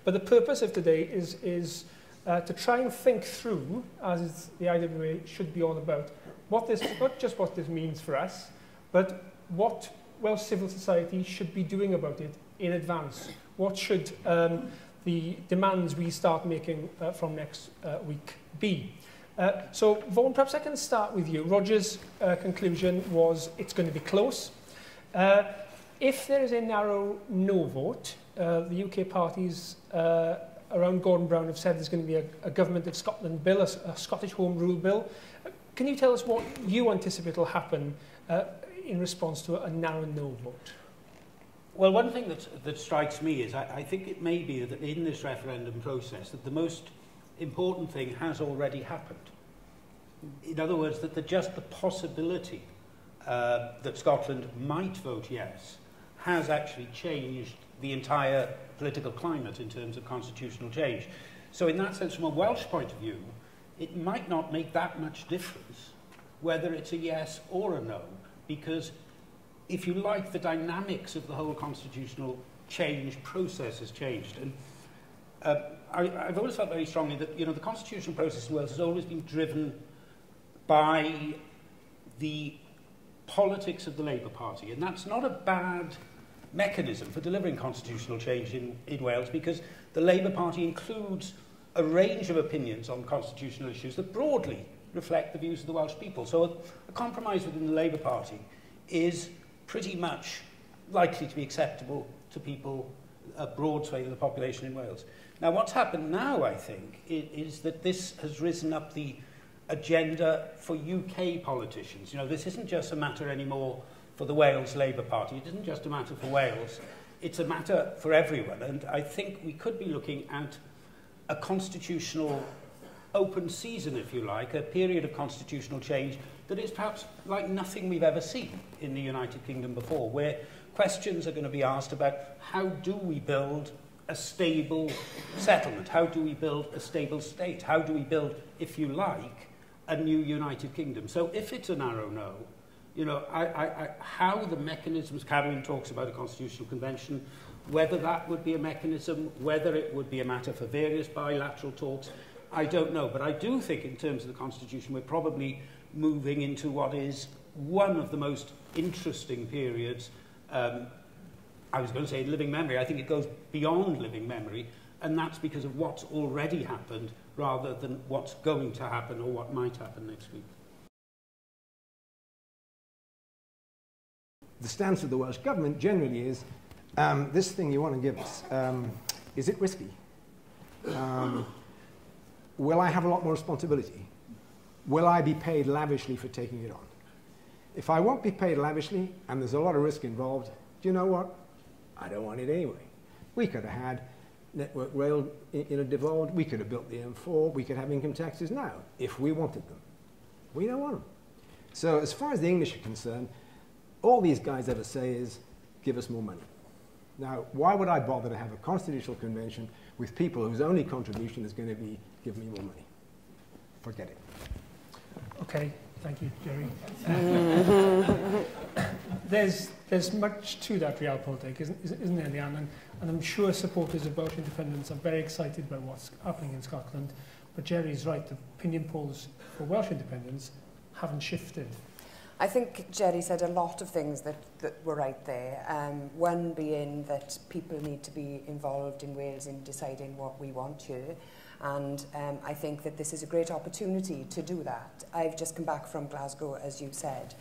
But the purpose of today is to try and think through, as the IWA should be all about, not just what this means for us, but what Welsh civil society should be doing about it in advance. What should the demands we start making from next week be? So, Vaughan, perhaps I can start with you. Roger's conclusion was it's going to be close. If there is a narrow no vote, the UK parties around Gordon Brown have said there's going to be a Government of Scotland bill, a Scottish Home Rule bill. Can you tell us what you anticipate will happen in response to a narrow no vote? Well, one thing that strikes me is I think it may be that in this referendum process that the most important thing has already happened. In other words, that just the possibility that Scotland might vote yes has actually changed the entire political climate in terms of constitutional change. So in that sense, from a Welsh point of view, it might not make that much difference whether it's a yes or a no, because if you like, the dynamics of the whole constitutional change process has changed. And I've always felt very strongly that, you know, the constitutional process in Wales has always been driven by the politics of the Labour Party, and that's not a bad mechanism for delivering constitutional change in Wales, because the Labour Party includes a range of opinions on constitutional issues that broadly reflect the views of the Welsh people. So a compromise within the Labour Party is pretty much likely to be acceptable to people, a broad swathe of the population in Wales. Now, what's happened now, I think, is that this has risen up the agenda for UK politicians. You know, this isn't just a matter anymore for the Wales Labour Party. It isn't just a matter for Wales. It's a matter for everyone. And I think we could be looking at a constitutional open season, if you like, a period of constitutional change that is perhaps like nothing we've ever seen in the United Kingdom before, where questions are going to be asked about how do we build a stable settlement? How do we build a stable state? How do we build, if you like, a new United Kingdom? So if it's a narrow no, you know, how the mechanisms, Caroline talks about a constitutional convention, whether that would be a mechanism, whether it would be a matter for various bilateral talks, I don't know. But I do think in terms of the Constitution, we're probably moving into what is one of the most interesting periods. I was going to say living memory. I think it goes beyond living memory, and that's because of what's already happened rather than what's going to happen or what might happen next week. The stance of the Welsh Government generally is, this thing you want to give us, is it risky? Will I have a lot more responsibility? Will I be paid lavishly for taking it on? If I won't be paid lavishly and there's a lot of risk involved, do you know what? I don't want it anyway. We could have had Network Rail devolved, we could have built the M4, we could have income taxes now, if we wanted them. We don't want them. So as far as the English are concerned, all these guys ever say is, give us more money. Now, why would I bother to have a constitutional convention with people whose only contribution is going to be, give me more money? Forget it. Okay, thank you, Gerry. There's much to that realpolitik, isn't there, Leanne? And I'm sure supporters of Welsh independence are very excited by what's happening in Scotland. But Gerry's right, the opinion polls for Welsh independence haven't shifted. I think Gerry said a lot of things that were right there. One being that people need to be involved in Wales in deciding what we want here. And I think that this is a great opportunity to do that. I've just come back from Glasgow, as you said.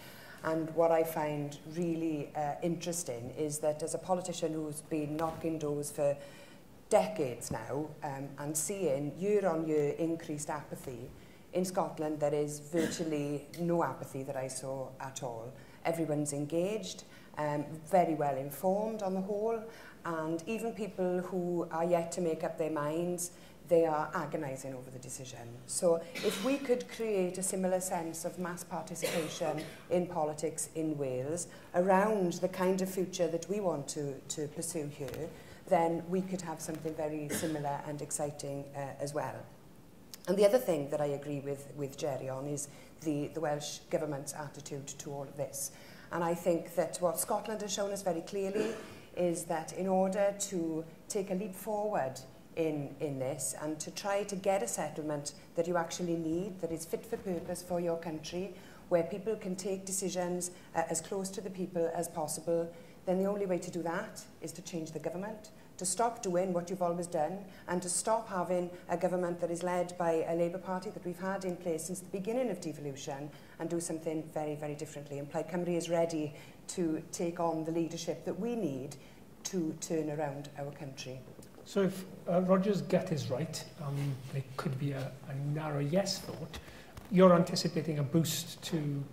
And what I find really interesting is that as a politician who's been knocking doors for decades now and seeing year-on-year increased apathy, in Scotland there is virtually no apathy that I saw at all. Everyone's engaged, very well informed on the whole, and even people who are yet to make up their minds, they are agonising over the decision. So if we could create a similar sense of mass participation in politics in Wales around the kind of future that we want to pursue here, then we could have something very similar and exciting as well. And the other thing that I agree with Gerry on is the Welsh Government's attitude to all of this. And I think that what Scotland has shown us very clearly is that in order to take a leap forward in this, and to try to get a settlement that you actually need, that is fit for purpose for your country, where people can take decisions as close to the people as possible, then the only way to do that is to change the government, to stop doing what you've always done, and to stop having a government that is led by a Labour Party that we've had in place since the beginning of devolution, and do something very, very differently. And Plaid Cymru is ready to take on the leadership that we need to turn around our country. So if Roger's gut is right, there could be a narrow yes vote, you're anticipating a boost to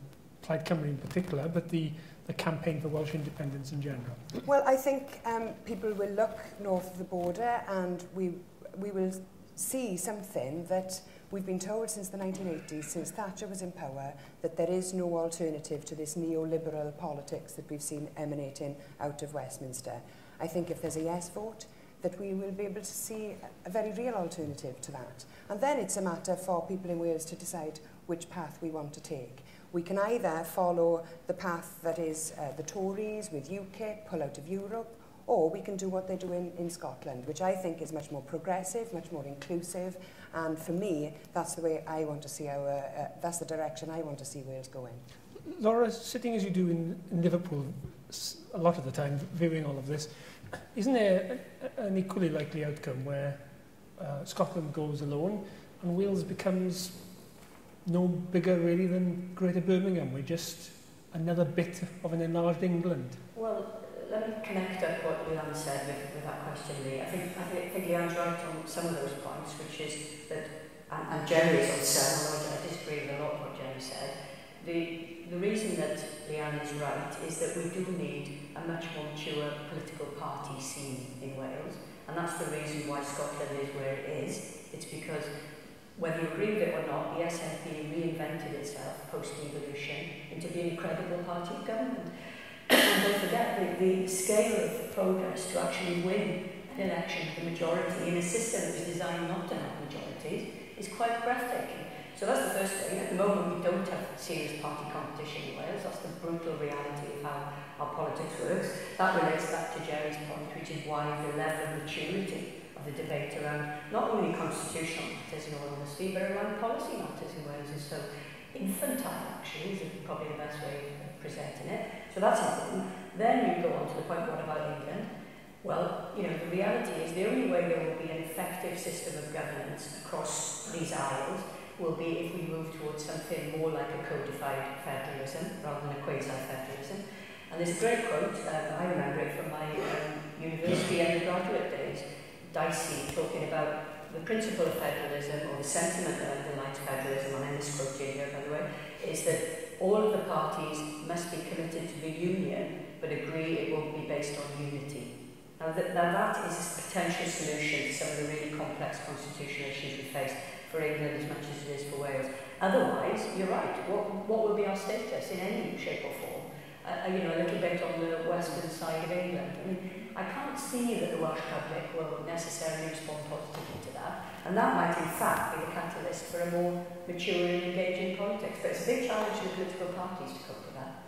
Plaid Cymru in particular, but the campaign for Welsh independence in general? Well, I think people will look north of the border, and we will see something that we've been told since the 1980s, since Thatcher was in power, that there is no alternative to this neoliberal politics that we've seen emanating out of Westminster. I think if there's a yes vote, that we will be able to see a very real alternative to that. And then it's a matter for people in Wales to decide which path we want to take. We can either follow the path that is the Tories with UKIP, pull out of Europe, or we can do what they're doing in Scotland, which I think is much more progressive, much more inclusive, and for me, that's the way I want to see that's the direction I want to see Wales going. Laura, sitting as you do in Liverpool a lot of the time, viewing all of this, isn't there an equally likely outcome where Scotland goes alone and Wales becomes no bigger really than Greater Birmingham? We're just another bit of an enlarged England. Well, let me connect up what Leanne said with that question, Lee. I think Leanne's right on some of those points, which is that, and Gerry's on some, although I disagree with a lot of what Gerry said. The reason that Leanne is right is that we do need a much more mature political party scene in Wales, and that's the reason why Scotland is where it is. It's because, whether you agree with it or not, the SNP reinvented itself post-devolution into being a credible party of government. And don't forget, the scale of the progress to actually win an election with a majority in a system that was designed not to have majorities is quite breathtaking. So that's the first thing. At the moment, we don't have serious party competition in Wales. That's the brutal reality of how our politics works. That relates back to Gerry's point, which is why the level of maturity of the debate around not only constitutional matters in all honesty, but around policy matters in Wales is so infantile, actually, is probably the best way of presenting it. So that's important. Then you go on to the point, what about England? Well, you know, the reality is the only way there will be an effective system of governance across these isles will be if we move towards something more like a codified federalism rather than a quasi-federalism. And there's a great quote, I remember it from my university undergraduate days, Dicey, talking about the principle of federalism, or the sentiment that underlines federalism, and in this quote here, by the way, is that all of the parties must be committed to the union, but agree it won't be based on unity. Now that is a potential solution to some of the really complex constitutional issues we face for England as much as it is for Wales. Otherwise, you're right, what will be our status in any shape or form? You know, a little bit on the western side of England. I mean, I can't see that the Welsh public will necessarily respond positively to that, and that might in fact be the catalyst for a more mature and engaging politics. But it's a big challenge for the political parties to cope with that.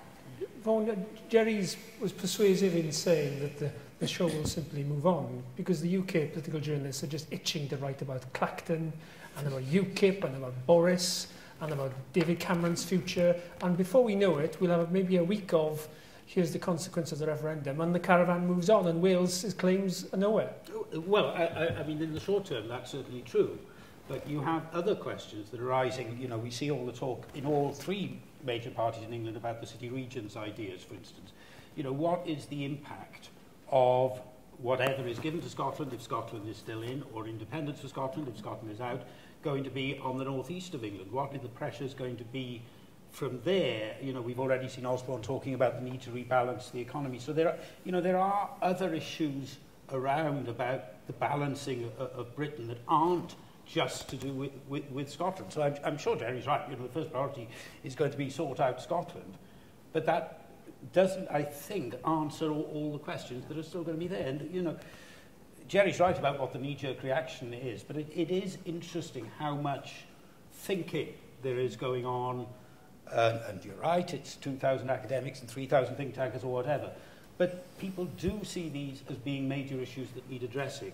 Vaughan, Gerry was persuasive in saying that the show will simply move on, because the UK political journalists are just itching to write about Clacton, and about UKIP, and about Boris, and about David Cameron's future. And before we know it, we'll have maybe a week of, here's the consequence of the referendum, and the caravan moves on, and Wales's claims are nowhere. Well, I mean, in the short term, that's certainly true. But you have other questions that are arising. You know, we see all the talk in all three major parties in England about the city regions ideas, for instance. You know, what is the impact of whatever is given to Scotland, if Scotland is still in, or independence for Scotland, if Scotland is out, going to be on the northeast of England? What are the pressures going to be from there? You know, we've already seen Osborne talking about the need to rebalance the economy. So there are other issues around about the balancing of Britain that aren't just to do with Scotland. So I'm sure Gerry's right. You know, the first priority is going to be sort out Scotland, but that doesn't, I think, answer all the questions that are still going to be there. And, you know, Gerry's right about what the knee-jerk reaction is, but it is interesting how much thinking there is going on, and you're right, it's 2,000 academics and 3,000 think tankers or whatever, but people do see these as being major issues that need addressing,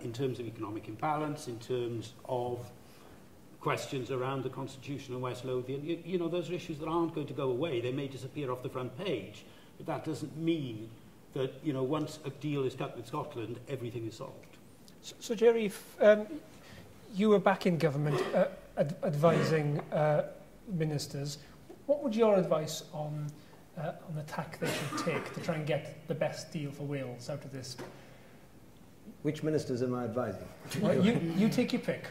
in terms of economic imbalance, in terms of questions around the Constitution and West Lothian. You know, those are issues that aren't going to go away. They may disappear off the front page, but that doesn't mean that, you know, once a deal is cut with Scotland, everything is solved. So Gerry, if you were back in government advising ministers, what would your advice on the tack they should take to try and get the best deal for Wales out of this? Which ministers am I advising? Well, you take your pick.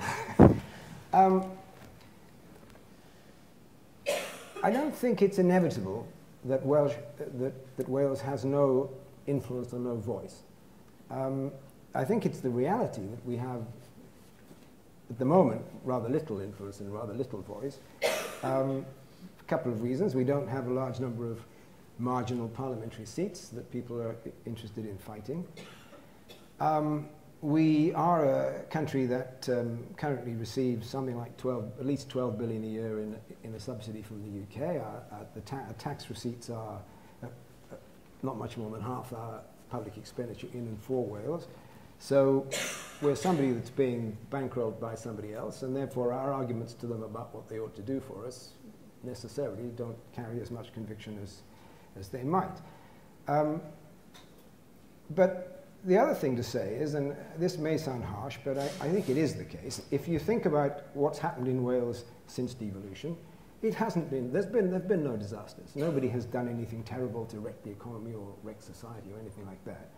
I don't think it's inevitable that Wales has no influence or no voice. I think it's the reality that we have, at the moment, rather little influence and rather little voice. A couple of reasons. We don't have a large number of marginal parliamentary seats that people are interested in fighting. We are a country that currently receives something like at least 12 billion a year in a subsidy from the UK. Our tax receipts are not much more than half our public expenditure in and for Wales. So we're somebody that's being bankrolled by somebody else, and therefore our arguments to them about what they ought to do for us necessarily don't carry as much conviction as they might. But the other thing to say is, and this may sound harsh, but I think it is the case, if you think about what's happened in Wales since devolution, it hasn't been, there's been no disasters. Nobody has done anything terrible to wreck the economy or wreck society or anything like that.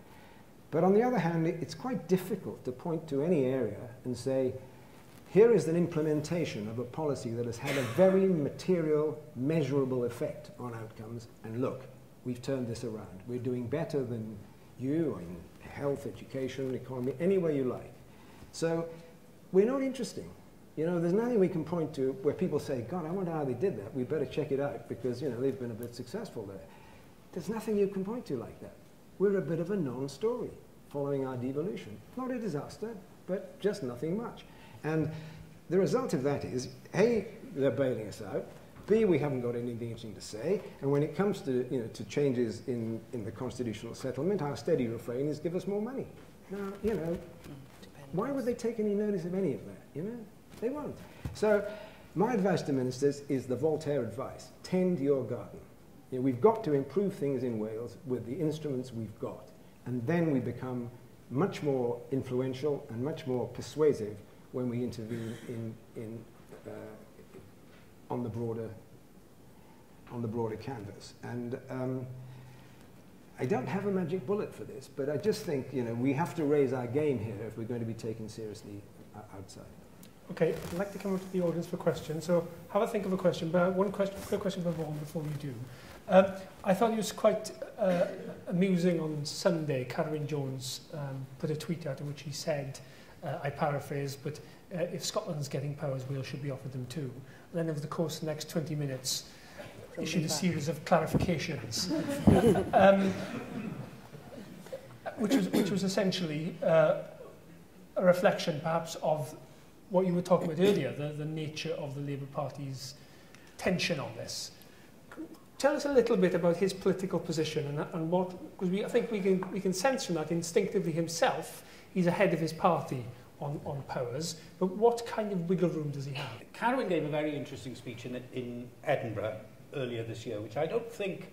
But on the other hand, it's quite difficult to point to any area and say, here is an implementation of a policy that has had a very material, measurable effect on outcomes, and look, we've turned this around. We're doing better than you in health, education, economy, any way you like. So we're not interesting. You know, there's nothing we can point to where people say, God, I wonder how they did that. We better check it out because, you know, they've been a bit successful there. There's nothing you can point to like that. We're a bit of a non-story following our devolution. Not a disaster, but just nothing much. And the result of that is, A, they're bailing us out. B, we haven't got anything interesting to say. And when it comes to, you know, to changes in the constitutional settlement, our steady refrain is give us more money. Now, you know, why would they take any notice of any of that? You know, they won't. So my advice to ministers is the Voltaire advice: tend your garden. You know, we've got to improve things in Wales with the instruments we've got, and then we become much more influential and much more persuasive when we intervene on the broader canvas. And I don't have a magic bullet for this, but I just think, you know, we have to raise our game here if we're going to be taken seriously outside. Okay, I'd like to come up to the audience for questions. So have a think of a question, but one question, quick question for Vaughan before you do. I thought it was quite amusing on Sunday. Carwyn Jones put a tweet out in which he said, I paraphrase, but if Scotland's getting powers, Wales should be offered them too. And then over the course of the next 20 minutes, issued a series of clarifications, which was essentially a reflection, perhaps, of what you were talking about earlier, the nature of the Labour Party's tension on this. Tell us a little bit about his political position and what, because I think we can sense from that instinctively himself, he's ahead of his party on powers, but what kind of wiggle room does he have? Carwyn gave a very interesting speech in Edinburgh earlier this year, which I don't think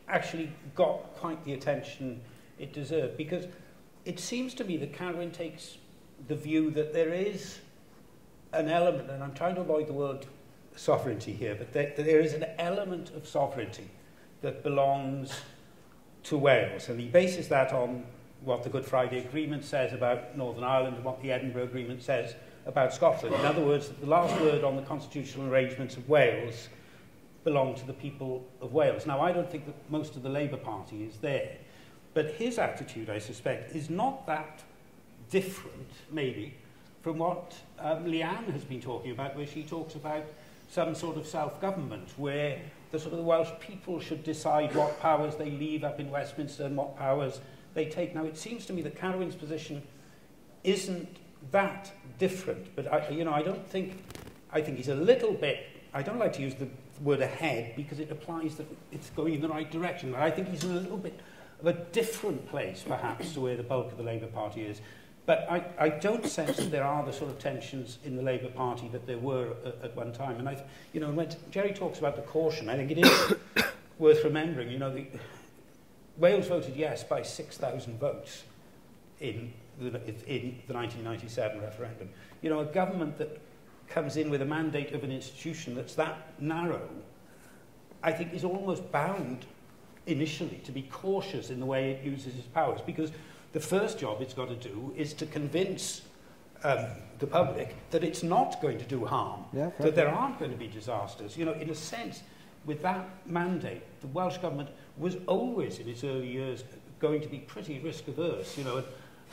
actually got quite the attention it deserved, because it seems to me that Carwyn takes the view that there is an element, and I'm trying to avoid the word sovereignty here, but that there is an element of sovereignty that belongs to Wales, and he bases that on what the Good Friday Agreement says about Northern Ireland and what the Edinburgh Agreement says about Scotland. In other words, the last word on the constitutional arrangements of Wales belong to the people of Wales. Now, I don't think that most of the Labour Party is there, but his attitude, I suspect, is not that different, maybe, from what Leanne has been talking about, where she talks about some sort of self-government, where the sort of the Welsh people should decide what powers they leave up in Westminster and what powers they take. Now, it seems to me that Carwyn's position isn't that different, but I think he's a little bit, I don't like to use the word ahead because it implies that it's going in the right direction, but I think he's in a little bit of a different place, perhaps, to where the bulk of the Labour Party is. But I don't sense that there are the sort of tensions in the Labour Party that there were at one time. And when Gerry talks about the caution, I think it is worth remembering. Wales voted yes by 6,000 votes in the 1997 referendum. A government that comes in with a mandate of an institution that's that narrow, I think is almost bound initially to be cautious in the way it uses its powers, because the first job it's got to do is to convince the public that it's not going to do harm, that there aren't going to be disasters. In a sense, with that mandate, the Welsh Government was always, in its early years, going to be pretty risk-averse,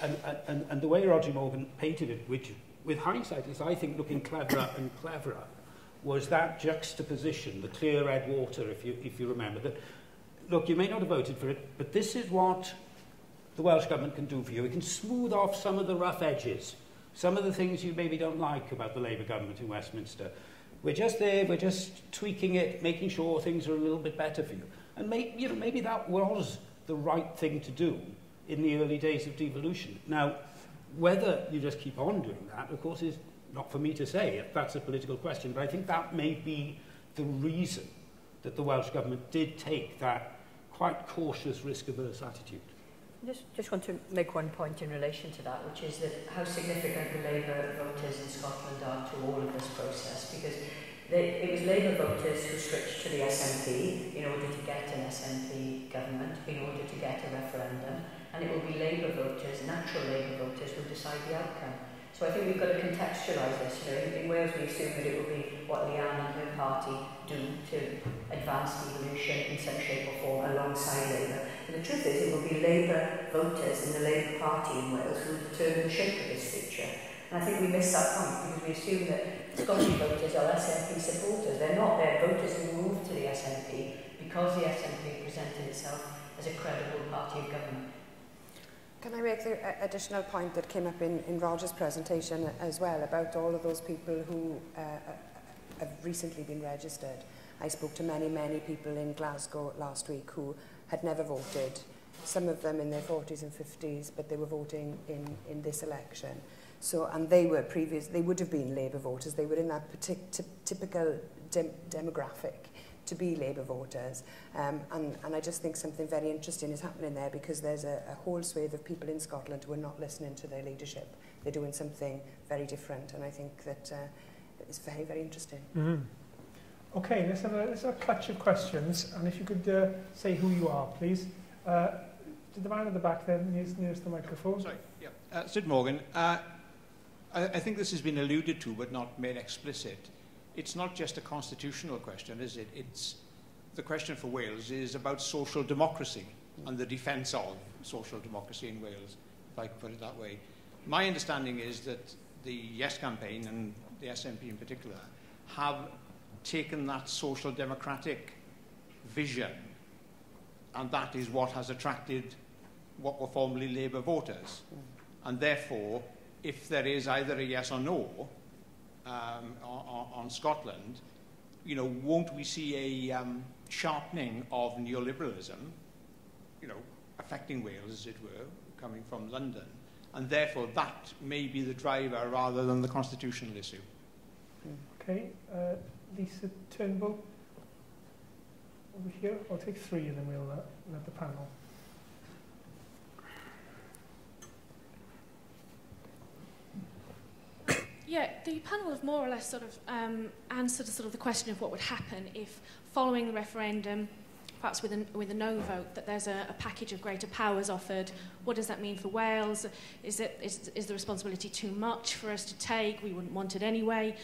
and the way Roger Morgan painted it, which, with hindsight, is, I think, looking cleverer and cleverer, was that juxtaposition, the clear red water, if you remember, that, look, you may not have voted for it, but this is what the Welsh Government can do for you. It can smooth off some of the rough edges, some of the things you maybe don't like about the Labour Government in Westminster. We're just there, we're just tweaking it, making sure things are a little bit better for you. And maybe that was the right thing to do in the early days of devolution. Now, whether you just keep on doing that, of course, is not for me to say. That's a political question. But I think that may be the reason that the Welsh Government did take that quite cautious, risk-averse attitude. Just want to make one point in relation to that, which is that how significant the Labour voters in Scotland are to all of this process, because it was Labour voters who switched to the SNP in order to get an SNP government, in order to get a referendum, and it will be Labour voters, natural Labour voters, who decide the outcome. So I think we've got to contextualise this. In Wales we assume that it will be what Leanne and her party do to advance devolution in some shape or form alongside Labour. And the truth is it will be Labour voters in the Labour Party in Wales who will determine the shape of this future. And I think we miss that point because we assume that Scottish voters are SNP supporters. They're not. They're voters who moved to the SNP because the SNP presented itself as a credible party of government. Can I make the additional point that came up in Roger's presentation as well about all of those people who have recently been registered? I spoke to many, many people in Glasgow last week who had never voted, some of them in their 40s and 50s, but they were voting in this election. So, and they would have been Labour voters. They were in that typical demographic to be Labour voters. And I just think something very interesting is happening there, because there's a whole swathe of people in Scotland who are not listening to their leadership. They're doing something very different, and I think that it's very, very interesting. Mm-hmm. Okay, let's have a clutch of questions, and if you could say who you are, please. To the man at the back there, nearest the microphone. Sorry, yeah. Sid Morgan. I think this has been alluded to but not made explicit. It's not just a constitutional question, is it? It's the question for Wales is about social democracy and the defence of social democracy in Wales, if I could put it that way. My understanding is that the Yes campaign, and the SNP in particular, have taken that social democratic vision, and that is what has attracted what were formerly Labour voters. And therefore, if there is either a yes or no on Scotland, won't we see a sharpening of neoliberalism, affecting Wales, as it were, coming from London? And therefore, that may be the driver rather than the constitutional issue. Okay, Lisa Turnbull, over here. I'll take three and then we'll let the panel. Yeah, the panel have more or less sort of answered sort of the question of what would happen if, following the referendum, perhaps with a no vote, that there's a package of greater powers offered. What does that mean for Wales? Is the responsibility too much for us to take? We wouldn't want it anyway.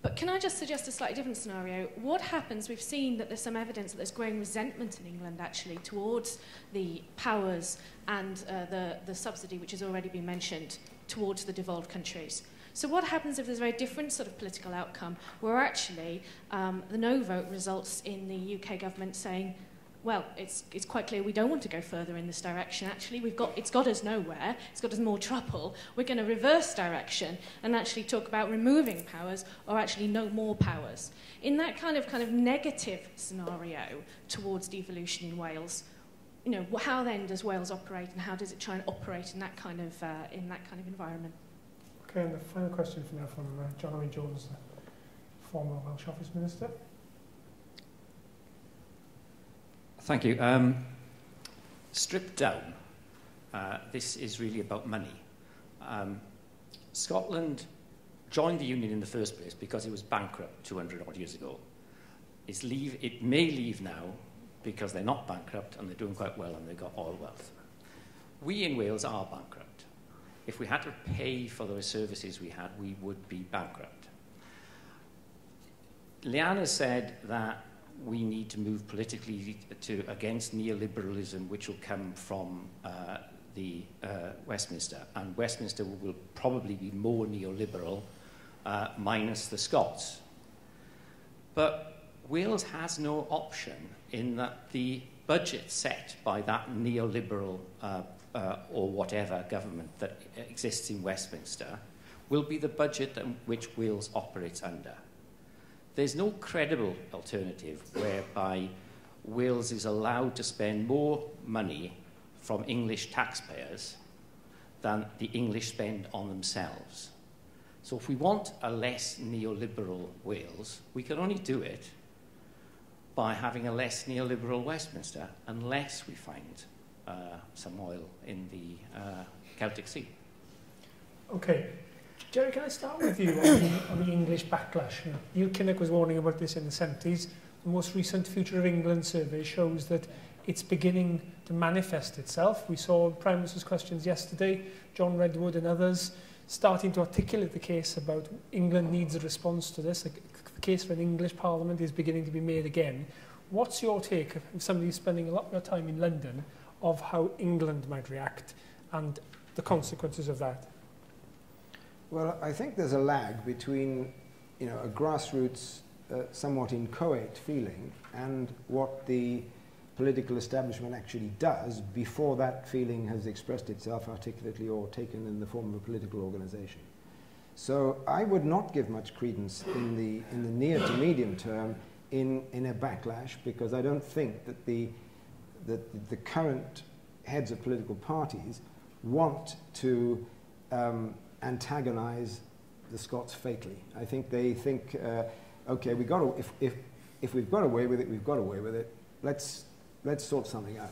But can I just suggest a slightly different scenario? What happens? We've seen that there's some evidence that there's growing resentment in England, actually, towards the powers and the subsidy, which has already been mentioned, towards the devolved countries. So what happens if there's a very different sort of political outcome, where actually the no vote results in the UK government saying, well, it's quite clear we don't want to go further in this direction. Actually, it's got us nowhere. It's got us more trouble. We're going to reverse direction and actually talk about removing powers, or actually no more powers. In that kind of negative scenario towards devolution in Wales, you know, how then does Wales operate, and how does it try and operate in that kind of environment? Okay, and the final question from John Owen Jones, the former Welsh Office Minister. Thank you. Stripped down, this is really about money. Scotland joined the Union in the first place because it was bankrupt 200 odd years ago. It may leave now because they're not bankrupt and they're doing quite well and they've got oil wealth. We in Wales are bankrupt. If we had to pay for the services we had, we would be bankrupt. Leanne has said that we need to move politically against neoliberalism, which will come from Westminster, and Westminster will probably be more neoliberal, minus the Scots. But Wales has no option in that the budget set by that neoliberal or whatever government that exists in Westminster will be the budget which Wales operates under. There's no credible alternative whereby Wales is allowed to spend more money from English taxpayers than the English spend on themselves. So if we want a less neoliberal Wales, we can only do it by having a less neoliberal Westminster, unless we find some oil in the Celtic Sea. Okay. Gerry, can I start with you on the English backlash? Neil Kinnock was warning about this in the 70s. The most recent Future of England survey shows that it's beginning to manifest itself. We saw Prime Minister's questions yesterday, John Redwood and others starting to articulate the case about England needs a response to this. The case for an English Parliament is beginning to be made again. What's your take, if somebody who's spending a lot more time in London, of how England might react and the consequences of that? Well, I think there's a lag between, a grassroots, somewhat inchoate feeling and what the political establishment actually does before that feeling has expressed itself articulately or taken in the form of a political organization. So I would not give much credence in the near to medium term in a backlash, because I don't think that the current heads of political parties want to antagonize the Scots fatally. I think they think, okay, if we've got away with it, we've got away with it. Let's sort something out.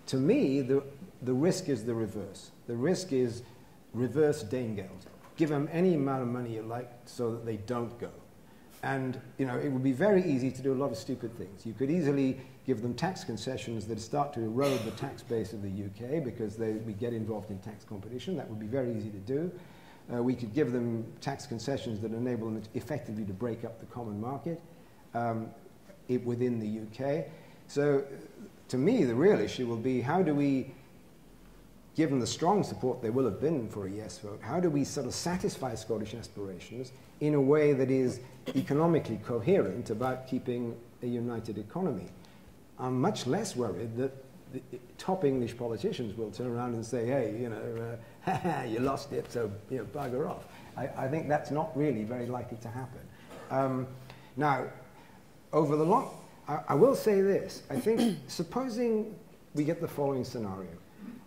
To me, the risk is the reverse. The risk is reverse Danegeld. Give them any amount of money you like so that they don't go. And, it would be very easy to do a lot of stupid things. You could easily give them tax concessions that start to erode the tax base of the UK because we get involved in tax competition. That would be very easy to do. We could give them tax concessions that enable them effectively to break up the common market within the UK. So, to me, the real issue will be how do we, given the strong support there will have been for a yes vote, how do we sort of satisfy Scottish aspirations in a way that is economically coherent about keeping a united economy? I'm much less worried that the top English politicians will turn around and say, hey, you lost it, so bugger off. I think that's not really very likely to happen. Now, over the long... I will say this. I think, supposing we get the following scenario.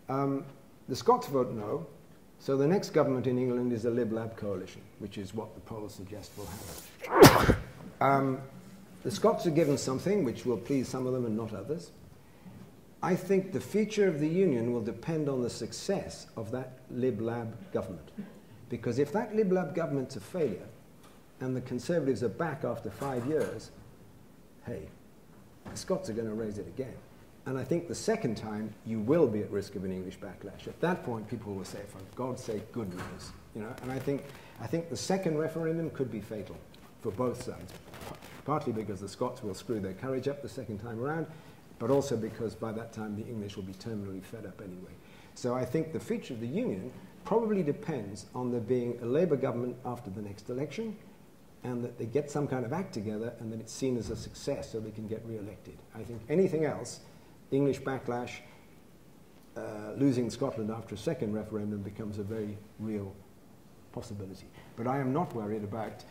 The Scots vote no, so the next government in England is a Lib-Lab coalition, which is what the polls suggest will happen. The Scots are given something which will please some of them and not others. I think the future of the Union will depend on the success of that Lib-Lab government. Because if that Lib-Lab government's a failure, and the Conservatives are back after 5 years, hey, the Scots are going to raise it again. And I think the second time, you will be at risk of an English backlash. At that point, people will say, for God's sake, good news. And I think the second referendum could be fatal for both sides, partly because the Scots will screw their courage up the second time around, but also because by that time the English will be terminally fed up anyway. So I think the future of the Union probably depends on there being a Labour government after the next election, and that they get some kind of act together and that it's seen as a success so they can get re-elected. I think anything else, English backlash, losing Scotland after a second referendum becomes a very real possibility. But I am not worried about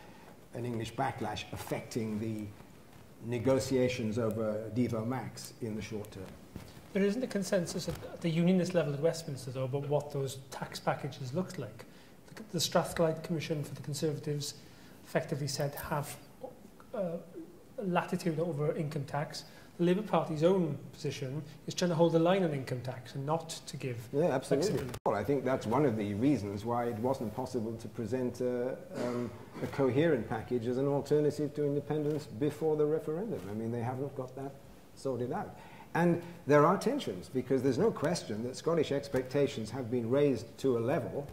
an English backlash affecting the negotiations over Devo Max in the short term. There isn't a consensus at the unionist level at Westminster, though, about what those tax packages looked like. The Strathclyde Commission for the Conservatives effectively said have latitude over income tax. The Labour Party's own position is trying to hold the line on income tax and not to give absolutely. Well, I think that's one of the reasons why it wasn't possible to present a coherent package as an alternative to independence before the referendum. I mean, they haven't got that sorted out. And there are tensions, because there's no question that Scottish expectations have been raised to a level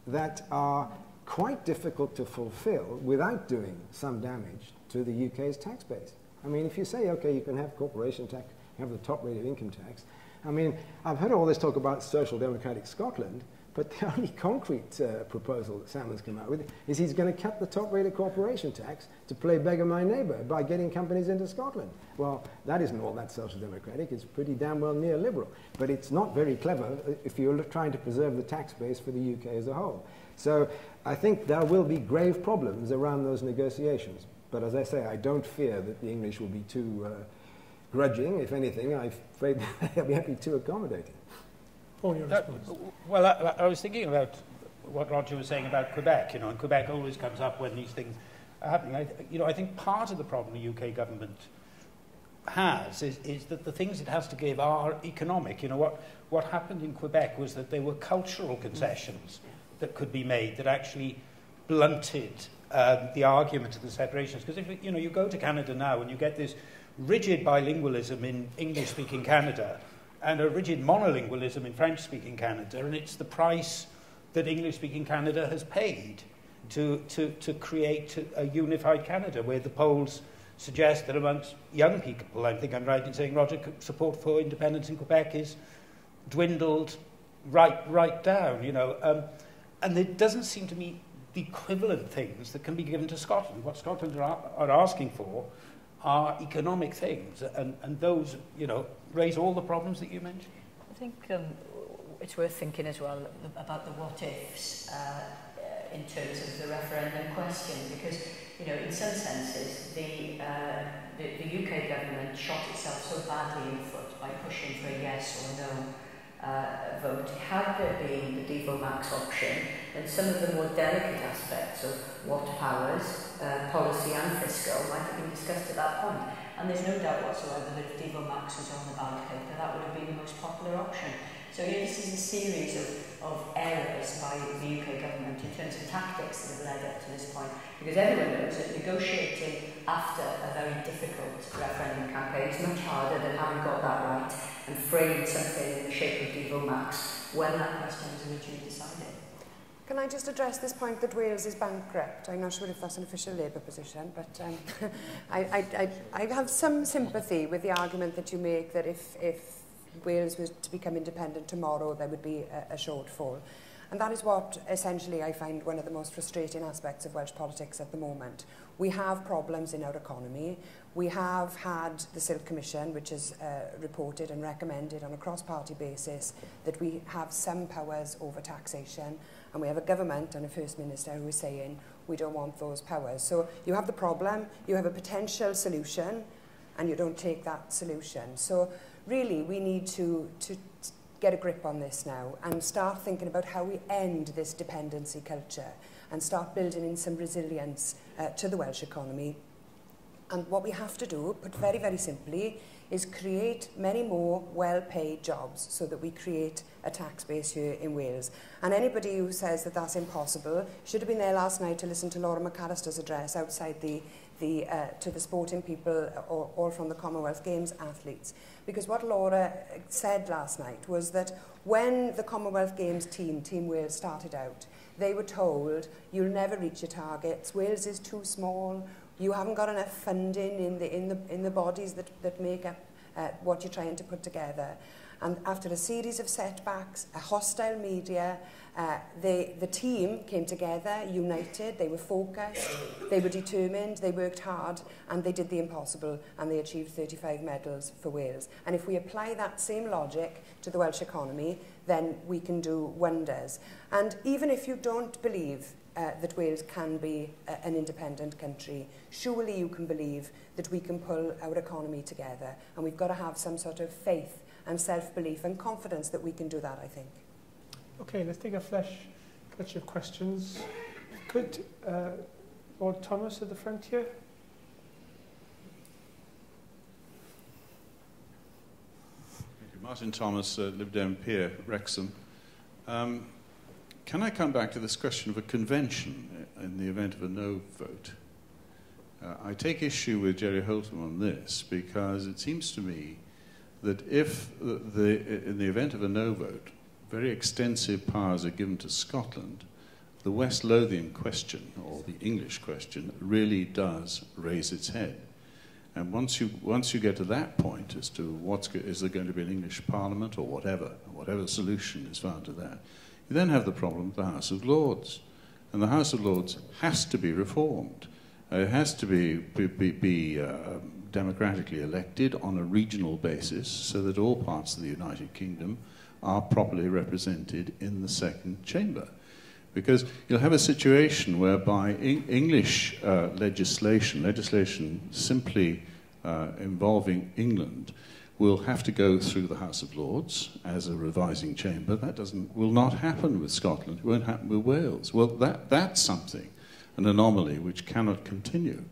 that are quite difficult to fulfill without doing some damage to the UK's tax base. I mean, if you say, okay, you can have corporation tax, you have the top rate of income tax. I mean, I've heard all this talk about social democratic Scotland, but the only concrete proposal that Salmon's come out with is he's going to cut the top rate of corporation tax to play beggar my neighbour by getting companies into Scotland. Well, that isn't all that social democratic. It's pretty damn well neoliberal. But it's not very clever if you're trying to preserve the tax base for the UK as a whole. So I think there will be grave problems around those negotiations. But as I say, I don't fear that the English will be too grudging. If anything, I'm afraid they'll be too accommodating. Well, I was thinking about what Roger was saying about Quebec, and Quebec always comes up when these things are happening. I think part of the problem the UK government has is that the things it has to give are economic. What happened in Quebec was that there were cultural concessions that could be made that actually blunted the argument of the separations. Because if you go to Canada now and you get this rigid bilingualism in English-speaking Canada and a rigid monolingualism in French-speaking Canada, and it's the price that English-speaking Canada has paid to create a unified Canada, where the polls suggest that amongst young people, I think I'm right in saying, Roger, support for independence in Quebec is dwindled right down, and it doesn't seem to me the equivalent things that can be given to Scotland. What Scotland are asking for are economic things, and those, raise all the problems that you mentioned. I think it's worth thinking as well about the what-ifs in terms of the referendum question, because, in some senses, the UK government shot itself so badly in the foot by pushing for a yes or no vote. Had there been the Devo Max option, then some of the more delicate aspects of what powers, policy and fiscal, might have been discussed at that point. And there's no doubt whatsoever that if Devo Max was on the ballot paper, that would have been the most popular option. So this is a series of errors by the UK government in terms of tactics that have led up to this point. Because everyone knows that negotiating after a very difficult referendum campaign is much harder than having got that right and framed something in the shape of Devo Max when that question was originally decided. Can I just address this point that Wales is bankrupt? I'm not sure if that's an official Labour position, but I have some sympathy with the argument that you make that if Wales was to become independent tomorrow, there would be a shortfall. And that is what, essentially, I find one of the most frustrating aspects of Welsh politics at the moment. We have problems in our economy. We have had the Silk Commission, which has reported and recommended on a cross-party basis that we have some powers over taxation, and we have a government and a First Minister who is saying we don't want those powers. So you have the problem, you have a potential solution, and you don't take that solution. So really, we need to get a grip on this now and start thinking about how we end this dependency culture and start building in some resilience to the Welsh economy. And what we have to do, put very, very simply, is create many more well-paid jobs so that we create a tax base here in Wales. And anybody who says that that's impossible should have been there last night to listen to Laura McAllister's address outside to the sporting people, all from the Commonwealth Games athletes. Because what Laura said last night was that when the Commonwealth Games Team Wales started out, they were told, you'll never reach your targets, Wales is too small, you haven't got enough funding in the bodies that make up what you're trying to put together. And after a series of setbacks, a hostile media, the team came together, united, they were focused, they were determined, they worked hard, and they did the impossible, and they achieved 35 medals for Wales. And if we apply that same logic to the Welsh economy, then we can do wonders. And even if you don't believe that Wales can be an independent country, surely you can believe that we can pull our economy together, and we've got to have some sort of faith and self-belief and confidence that we can do that, I think. Okay, let's take a clutch of questions. Could Lord Thomas at the front here? Thank you. Martin Thomas, lived down Pier, Wrexham. Can I come back to this question of a convention in the event of a no vote? I take issue with Gerry Holtham on this because it seems to me that if in the event of a no vote, very extensive powers are given to Scotland, the West Lothian question, or the English question, really does raise its head. And once you get to that point as to is there going to be an English Parliament or whatever solution is found to that, you then have the problem of the House of Lords. And the House of Lords has to be reformed. It has to be democratically elected on a regional basis so that all parts of the United Kingdom are properly represented in the second chamber. Because you'll have a situation whereby English legislation simply involving England will have to go through the House of Lords as a revising chamber. That will not happen with Scotland. It won't happen with Wales. Well, that's something, an anomaly which cannot continue.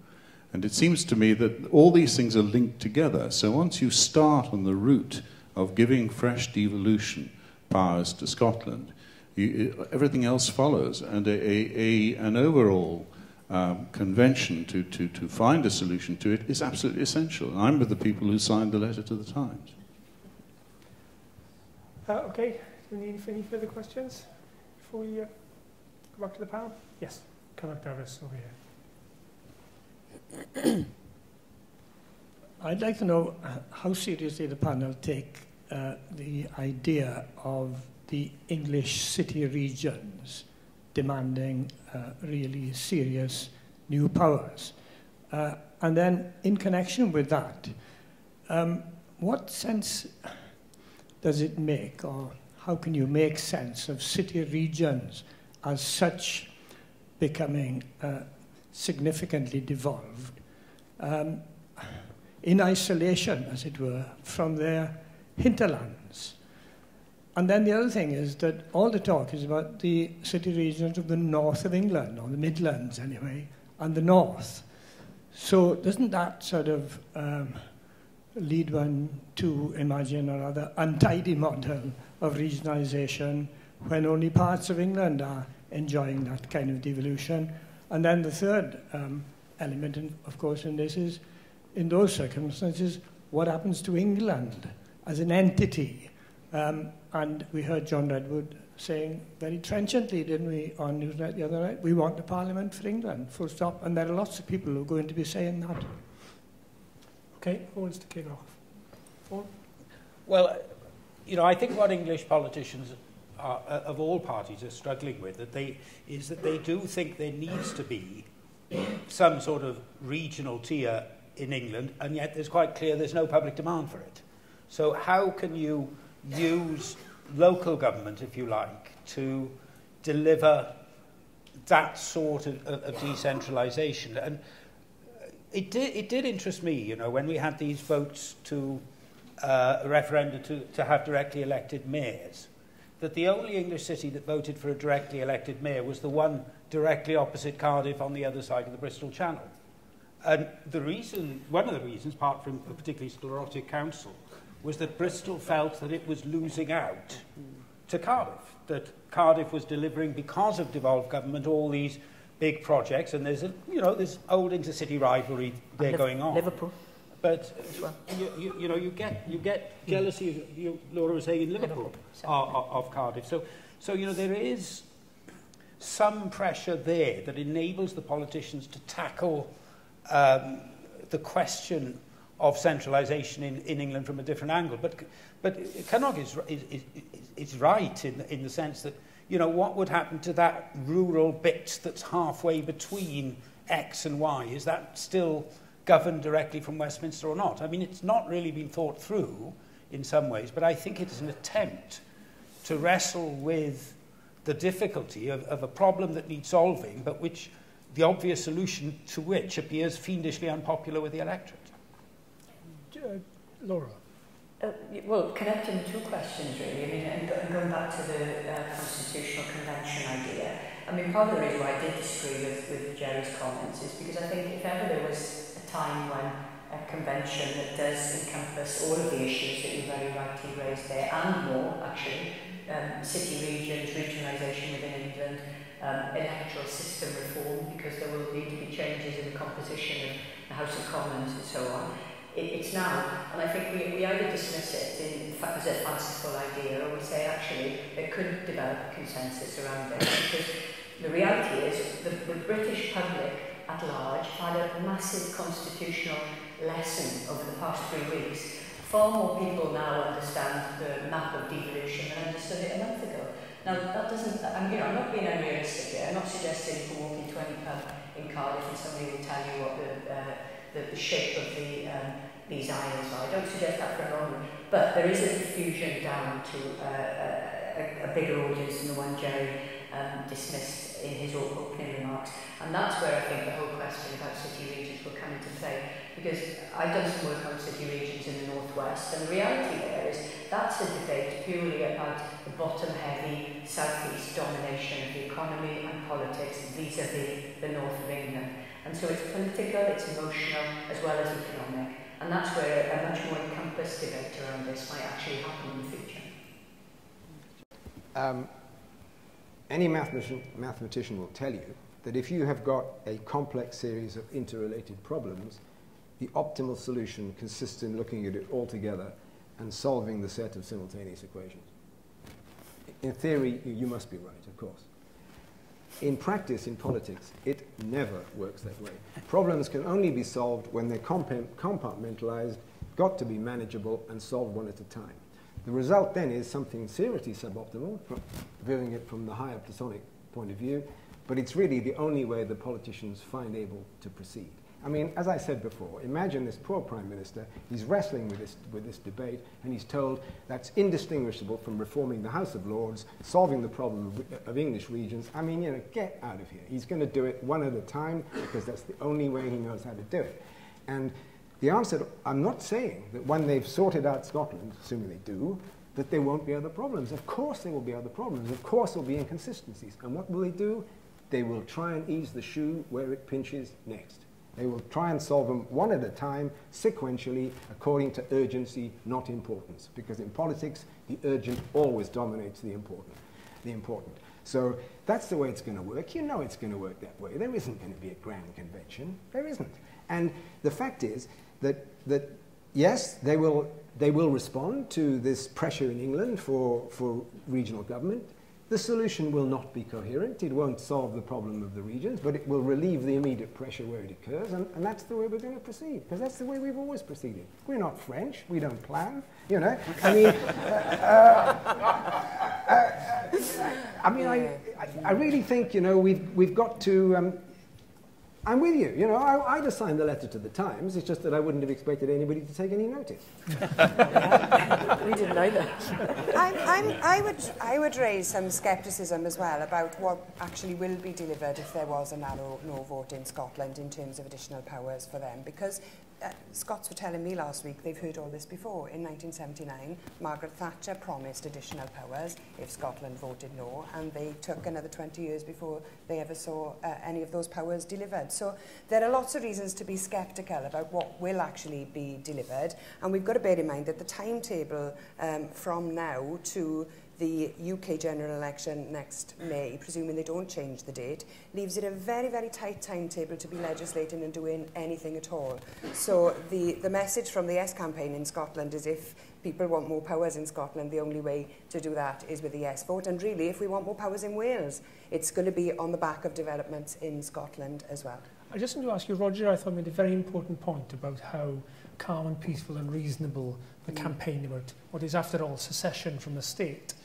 And it seems to me that all these things are linked together. So once you start on the route of giving fresh devolution powers to Scotland, everything else follows. And an overall convention to find a solution to it is absolutely essential. And I'm with the people who signed the letter to the Times. Okay, do we need any further questions before we go back to the panel? Yes, Conductor Davis over here. I'd like to know how seriously the panel take the idea of the English city regions demanding really serious new powers. And then in connection with that, what sense does it make, or how can you make sense of city regions as such becoming significantly devolved, in isolation, as it were, from their hinterlands? And then the other thing is that all the talk is about the city regions of the north of England, or the Midlands anyway, and the north. So doesn't that sort of lead one to imagine a rather untidy model of regionalisation when only parts of England are enjoying that kind of devolution? And then the third element, of course, in this is, in those circumstances, what happens to England as an entity? And we heard John Redwood saying very trenchantly, didn't we, on Newsnight the other night, we want a parliament for England, full stop. And there are lots of people who are going to be saying that. Okay, who wants to kick off? Vaughan? Well, you know, I think what English politicians of all parties are struggling with is that they do think there needs to be some sort of regional tier in England, and yet it's quite clear there's no public demand for it. So how can you use local government, if you like, to deliver that sort of decentralisation? And it did interest me, you know, when we had these votes to a referendum to have directly elected mayors, that the only English city that voted for a directly elected mayor was the one directly opposite Cardiff on the other side of the Bristol Channel. And one of the reasons, apart from a particularly sclerotic council, was that Bristol felt that it was losing out to Cardiff, that Cardiff was delivering, because of devolved government, all these big projects, and there's this old intercity rivalry there going on. Liverpool. But you get jealousy, Laura was saying, in Liverpool of Cardiff. So there is some pressure there that enables the politicians to tackle the question of centralisation in England from a different angle. But Cynnog is right in the sense that, you know, what would happen to that rural bit that's halfway between X and Y? Is that still governed directly from Westminster or not? I mean, it's not really been thought through in some ways, but I think it is an attempt to wrestle with the difficulty of a problem that needs solving, but which the obvious solution to which appears fiendishly unpopular with the electorate. Laura? Well, connecting the two questions really, I mean, and going back to the constitutional convention idea, I mean, part of the reason why I did disagree with Gerry's comments is because I think if ever there was a time when a convention that does encompass all of the issues that you very rightly raised there, and more, actually, city regions, regionalisation within England, electoral system reform, because there will need to be changes in the composition of the House of Commons and so on. It's now, and I think we either dismiss it as a fanciful idea, or we say actually there could develop a consensus around it, because the reality is the British public at large had a massive constitutional lesson over the past 3 weeks. Far more people now understand the map of devolution than understood it a month ago. Now that doesn't, I'm not being unrealistic here. I'm not suggesting you can walk into any pub in Cardiff and somebody will tell you what the shape of these islands are. I don't suggest that for a moment, but there is a diffusion down to a bigger audience than the one Gerry dismissed in his opening remarks, and that's where I think the whole question about city regions will come into play, because I've done some work on city regions in the northwest, and the reality there is that's a debate purely about the bottom-heavy southeast domination of the economy and politics vis-a-vis the north of England. And so it's political, it's emotional, as well as economic. And that's where a much more encompassed debate around this might actually happen in the future. Any mathematician will tell you that if you have got a complex series of interrelated problems, the optimal solution consists in looking at it all together and solving the set of simultaneous equations. In theory, you must be right, of course. In practice, in politics, it never works that way. Problems can only be solved when they're compartmentalized, got to be manageable, and solved one at a time. The result then is something seriously suboptimal, viewing it from the higher Platonic point of view, but it's really the only way the politicians find able to proceed. I mean, as I said before, imagine this poor Prime Minister, he's wrestling with this debate, and he's told that's indistinguishable from reforming the House of Lords, solving the problem of English regions. I mean, get out of here. He's going to do it one at a time, because that's the only way he knows how to do it. And the answer, I'm not saying that when they've sorted out Scotland, assuming they do, that there won't be other problems. Of course there will be other problems. Of course there will be inconsistencies. And what will they do? They will try and ease the shoe where it pinches next. They will try and solve them one at a time, sequentially, according to urgency, not importance. Because in politics, the urgent always dominates the important. So that's the way it's going to work. You know it's going to work that way. There isn't going to be a grand convention. There isn't. And the fact is that yes, they will respond to this pressure in England for regional government. The solution will not be coherent. It won't solve the problem of the regions, but it will relieve the immediate pressure where it occurs, and that's the way we're going to proceed, because that's the way we've always proceeded. We're not French. We don't plan, I really think, we've got to... I'm with you. I'd have signed the letter to the Times. It's just that I wouldn't have expected anybody to take any notice. We didn't either. I would raise some scepticism as well about what actually will be delivered if there was a narrow no vote in Scotland in terms of additional powers for them, because Scots were telling me last week they've heard all this before. In 1979, Margaret Thatcher promised additional powers if Scotland voted no, and they took another 20 years before they ever saw any of those powers delivered. So there are lots of reasons to be sceptical about what will actually be delivered, and we've got to bear in mind that the timetable from now to the UK general election next May, presuming they don't change the date, leaves it a very, very tight timetable to be legislating and doing anything at all. So the message from the Yes campaign in Scotland is if people want more powers in Scotland, the only way to do that is with the Yes vote. And really, if we want more powers in Wales, it's going to be on the back of developments in Scotland as well. I just want to ask you, Roger, I thought made a very important point about how calm and peaceful and reasonable the campaign about what is, after all, secession from the state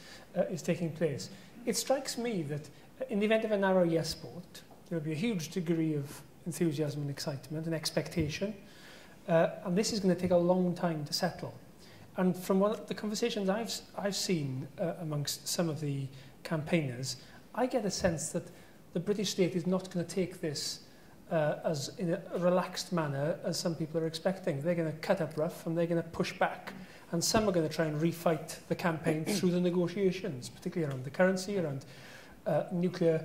is taking place. It strikes me that in the event of a narrow yes vote, there will be a huge degree of enthusiasm and excitement and expectation, and this is going to take a long time to settle. And from one of the conversations I've seen amongst some of the campaigners, I get a sense that the British state is not going to take this as in a relaxed manner as some people are expecting. They're going to cut up rough and they're going to push back. and some are going to try and refight the campaign through the negotiations, particularly around the currency, around nuclear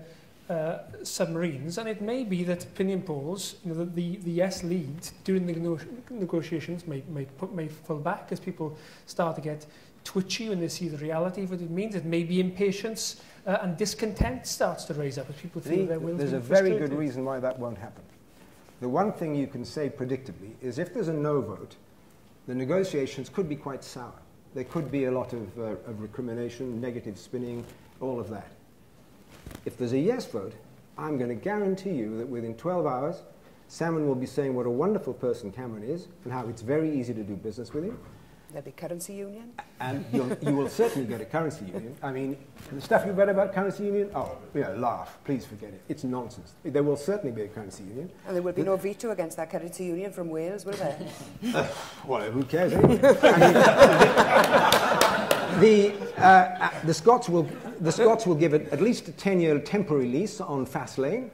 submarines. And it may be that opinion polls, you know, the yes lead during the negotiations may fall back as people start to get twitchy when they see the reality of what it means. It may be impatience and discontent starts to raise up as people feel their will. There's a very good reason why that won't happen. The one thing you can say predictably is if there's a no vote, the negotiations could be quite sour. There could be a lot of recrimination, negative spinning, all of that. If there's a yes vote, I'm going to guarantee you that within 12 hours, Salmon will be saying what a wonderful person Cameron is and how it's very easy to do business with him. There'll be currency union. And you will certainly get a currency union. I mean, the stuff you read about currency union, oh, you know, laugh. Please forget it. It's nonsense. There will certainly be a currency union. And there will be no veto against that currency union from Wales, will there? Well, who cares? Anyway? The Scots will give it at least a 10-year temporary lease on Fast Lane.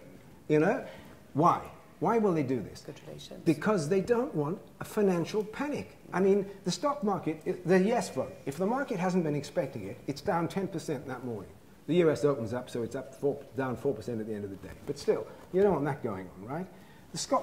You know, why? Why will they do this? Good relations. Because they don't want a financial panic. I mean, the stock market, the yes vote, if the market hasn't been expecting it, it's down 10% that morning. The US opens up, so it's up down 4% at the end of the day. But still, you don't want that going on, right?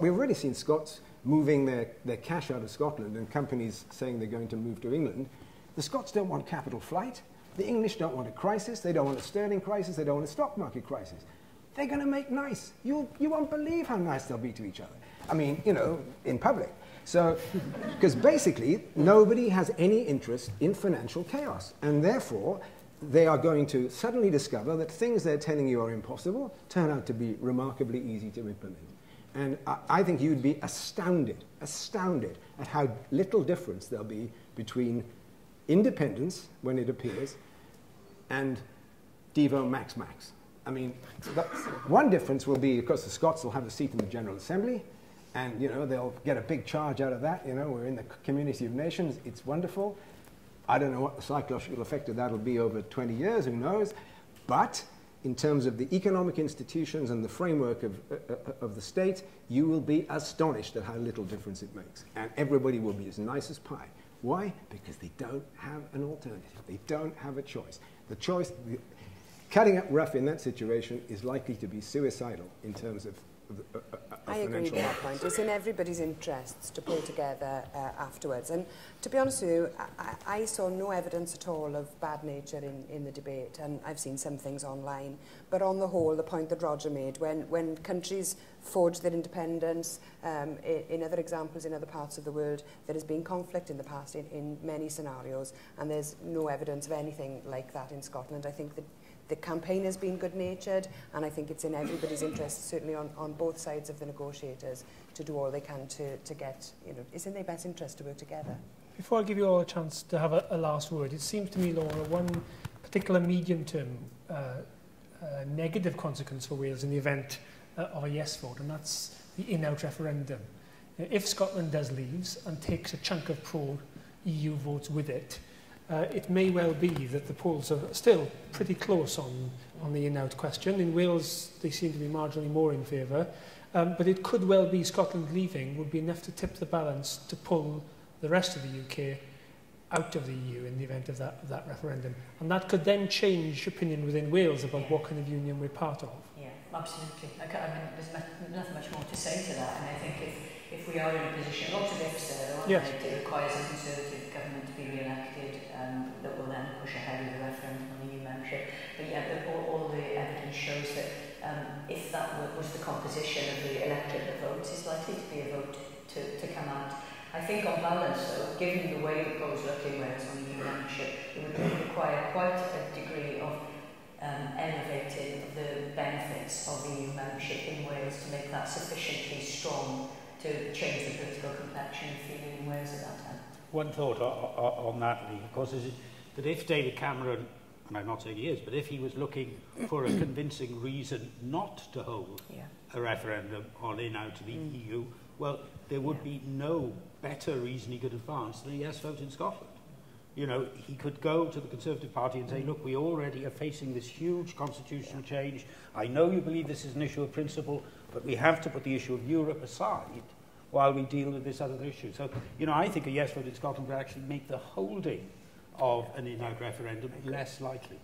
We've already seen Scots moving their cash out of Scotland and companies saying they're going to move to England. The Scots don't want capital flight. The English don't want a crisis. They don't want a sterling crisis. They don't want a stock market crisis. They're going to make nice. You won't believe how nice they'll be to each other. I mean, you know, in public. So, because basically, nobody has any interest in financial chaos. And therefore, they are going to suddenly discover that things they're telling you are impossible turn out to be remarkably easy to implement. And I think you'd be astounded at how little difference there'll be between independence, when it appears, and Devo Max. I mean, one difference will be, of course, the Scots will have a seat in the General Assembly, and, you know, they'll get a big charge out of that. You know, we're in the community of nations. It's wonderful. I don't know what the psychological effect of that will be over 20 years. Who knows? But in terms of the economic institutions and the framework of the state, you will be astonished at how little difference it makes. And everybody will be as nice as pie. Why? Because they don't have an alternative. They don't have a choice. The choice, cutting up rough in that situation is likely to be suicidal in terms of I agree with that point. It's in everybody's interests to pull together afterwards. And to be honest with you, I saw no evidence at all of bad nature in the debate, and I've seen some things online. But on the whole, the point that Roger made, when countries forge their independence, in other examples in other parts of the world, there has been conflict in the past in many scenarios, and there's no evidence of anything like that in Scotland. I think that the campaign has been good-natured, and I think it's in everybody's interest, certainly on both sides of the negotiators, to do all they can to get, you know, it's in their best interest to work together. Before I give you all a chance to have a last word, it seems to me, Laura, one particular medium-term negative consequence for Wales in the event of a yes vote, and that's the in-out referendum. If Scotland does leave and takes a chunk of pro-EU votes with it, it may well be that the polls are still pretty close on the in-out question. In Wales, they seem to be marginally more in favour. But it could well be Scotland leaving would be enough to tip the balance to pull the rest of the UK out of the EU in the event of that referendum. And that could then change opinion within Wales about what kind of union we're part of. Yeah, absolutely. I mean, there's nothing much more to say to that. And I think if we are in a position, lots of ifs there, aren't yes. It requires a Conservative government to be re-elected that will then push ahead with the referendum on EU membership. But yeah, all the evidence shows that if that was the composition of the electorate that votes, it's likely to be a vote to come out. I think on balance, though, given the way the polls look in Wales on EU membership, it would require quite a degree of elevating the benefits of EU membership in Wales to make that sufficiently strong to change the political complexion of feeling in Wales at that time. One thought on that, Lee, of course, is that if David Cameron, and I'm not saying he is, but if he was looking for a convincing reason not to hold a referendum on in-out of the EU, well, there would be no better reason he could advance than a yes vote in Scotland. You know, he could go to the Conservative Party and say, look, we already are facing this huge constitutional change. I know you believe this is an issue of principle, but we have to put the issue of Europe aside while we deal with this other issue. So, you know, I think a yes vote in Scotland would actually make the holding of an in-out referendum less likely.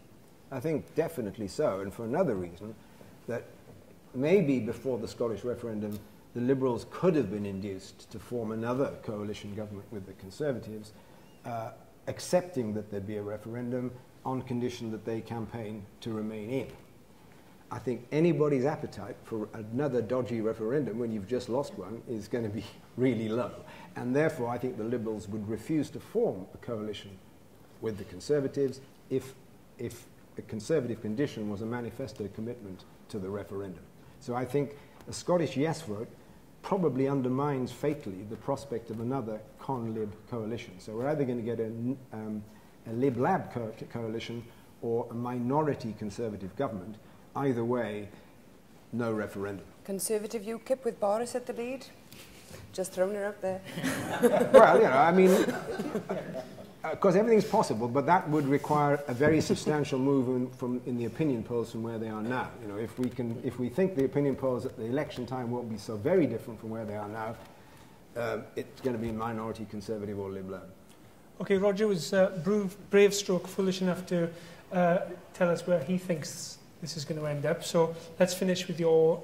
I think definitely so, and for another reason, that maybe before the Scottish referendum, the Liberals could have been induced to form another coalition government with the Conservatives, accepting that there'd be a referendum on condition that they campaign to remain in. I think anybody's appetite for another dodgy referendum when you've just lost one is going to be really low. And therefore, I think the Liberals would refuse to form a coalition with the Conservatives if the Conservative condition was a manifesto commitment to the referendum. So I think a Scottish yes vote probably undermines fatally the prospect of another con-Lib coalition. So we're either going to get a Lib-Lab coalition or a minority Conservative government. Either way, no referendum. Conservative UKIP with Boris at the lead? Just throwing it out there. Well, you know, I mean, of course, everything's possible, but that would require a very substantial move in the opinion polls from where they are now. You know, if we think the opinion polls at the election time won't be so very different from where they are now, it's going to be minority Conservative or Lib-Lab. Okay, Roger was brave stroke foolish enough to tell us where he thinks this is going to end up. So let's finish with your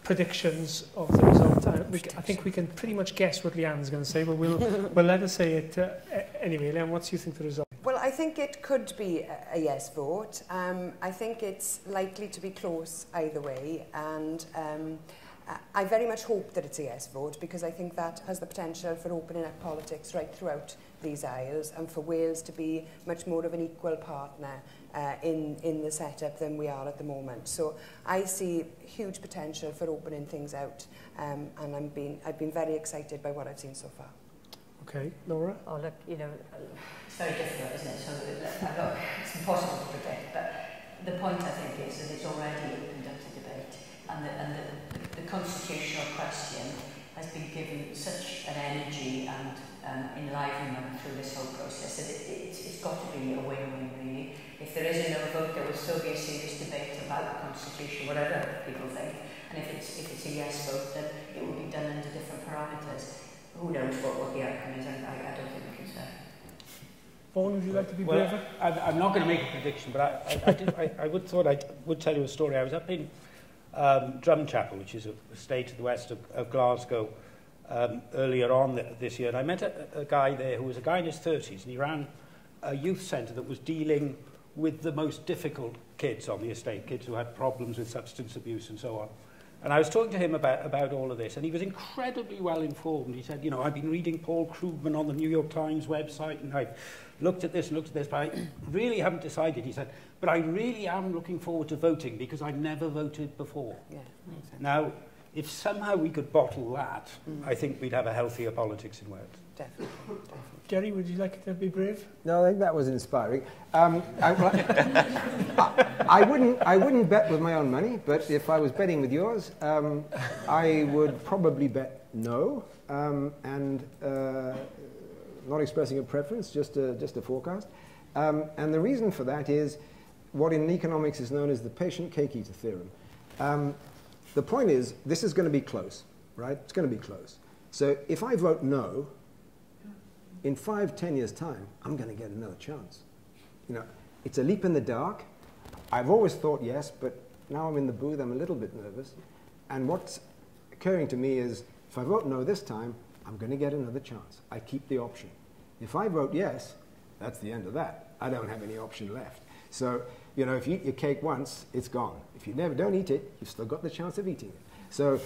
predictions of the result. I think we can pretty much guess what Leanne's going to say, but we'll let her say it anyway. Leanne, what do you think the result? Well, I think it could be a yes vote. I think it's likely to be close either way, and I very much hope that it's a yes vote, because I think that has the potential for opening up politics right throughout these isles and for Wales to be much more of an equal partner in the setup than we are at the moment. So I see huge potential for opening things out, and I've been very excited by what I've seen so far. Okay, Laura? Oh, look, you know, it's very difficult, isn't it? So it's impossible to predict, but the point, I think, is that it's already opened up the debate, and the constitutional question has been given such an energy and enlivenment through this whole process that it's got to be a win-win, really. If there is a no vote, there will still be a serious debate about the constitution, whatever people think. And if it's a yes vote, then it will be done under different parameters. Who knows what the outcome is? I don't think we can say. Vaughan, would you like to be braver? I'm not going to make a prediction, but I would tell you a story. I was up in Drumchapel, which is a estate to the west of Glasgow, earlier on this year, and I met a guy there who was a guy in his 30s, and he ran a youth centre that was dealing with the most difficult kids on the estate, kids who had problems with substance abuse and so on. And I was talking to him about all of this, and he was incredibly well informed. He said, you know, I've been reading Paul Krugman on the New York Times website, and I've looked at this and looked at this, but I really haven't decided. He said, but I really am looking forward to voting because I've never voted before. Yeah. Now, if somehow we could bottle that, I think we'd have a healthier politics in Wales. Definitely. Gerry, would you like to be brave? No, I think that was inspiring. I wouldn't bet with my own money, but if I was betting with yours, I would probably bet no, and not expressing a preference, just a forecast. And the reason for that is what in economics is known as the patient cake eater theorem. The point is, this is going to be close, right? It's going to be close. So if I vote no, in 5-10 years' time, I'm going to get another chance. You know, it's a leap in the dark. I've always thought yes, but now I'm in the booth, I'm a little bit nervous. And what's occurring to me is, if I vote no this time, I'm going to get another chance. I keep the option. If I vote yes, that's the end of that. I don't have any option left. So, you know, if you eat your cake once, it's gone. If you don't eat it, you've still got the chance of eating it. So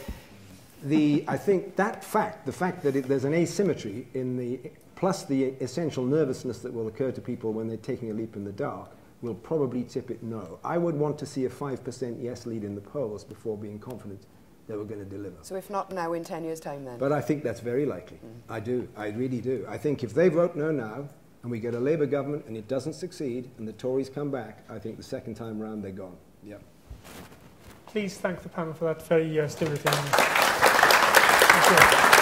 I think that fact, the fact that there's an asymmetry in the, plus the essential nervousness that will occur to people when they're taking a leap in the dark, will probably tip it no. I would want to see a 5% yes lead in the polls before being confident that we're going to deliver. So if not now, in 10 years' time then? But I think that's very likely. I do. I really do. I think if they vote no now, and we get a Labour government and it doesn't succeed, and the Tories come back, I think the second time round they're gone. Yeah. Please thank the panel for that very stimulating. Thank you.